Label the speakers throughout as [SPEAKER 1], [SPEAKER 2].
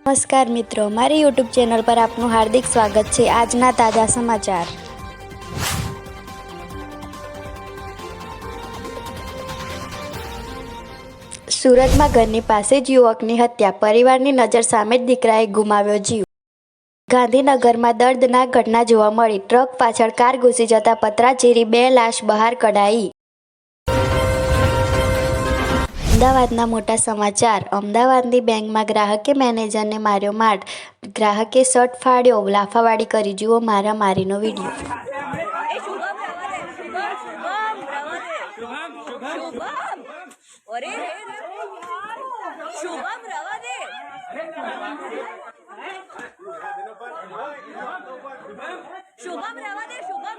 [SPEAKER 1] नमस्कार मित्रों, मारी यूट्यूब चैनल पर आपનું हार्दिक स्वागत है। आजना ताजा समाचार। सूरत में घरनी पासे ज युवकनी हत्या, परिवारनी नजर सामे ज दीकराए गुमाव्यो जीव। गांधीनगर में दर्दनाक घटना जोवा मळी। ट्रक पाछळ कार घुसी जता पतरा चीरी 2 लाश बहार कढाई। अमदावादना मोटा समाचार। अमदावादनी बेंकमां ग्राहके मैनेजरने मार्यो मार। ग्राहके शर्ट फाड्यो, लाफावाड़ी करी। जुओ मारामारीनो वीडियो।
[SPEAKER 2] शुभम रवा दे,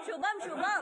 [SPEAKER 2] शुभम रवा दे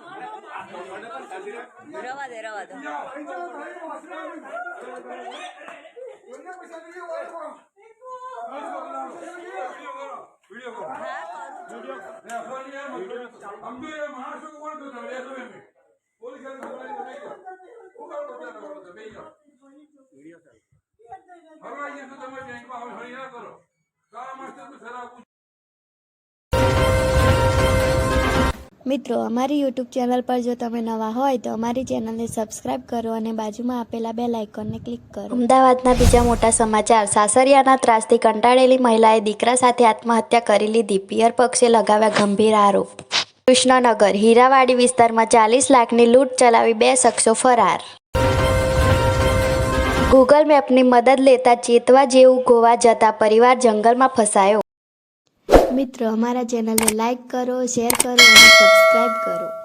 [SPEAKER 1] मित्रों, अमारी यूट्यूब चैनल पर जो तमे नवा होय तो अमारी चैनल ने सब्सक्राइब करो और बाजुमां आपेला बेल आइकन ने क्लिक करो। अमदावादना बीजा मोटा समाचार। सासरियाना त्रासथी कंटाळेली महिलाए दीकरा साथे आत्महत्या करी लीधी। पियर पक्षे लगाव्या गंभीर आरोप। कृष्णनगर हीरावाड़ी विस्तारमां 40 लाखनी लूंट चलावी 2 शख्सो फरार। गूगल मैपनी मदद लेता चेतवा जेवुं गोवा जता परिवार जंगलमां फसायो। मित्रों, हमारा चैनल ने लाइक करो, शेर करो और सब्सक्राइब करो।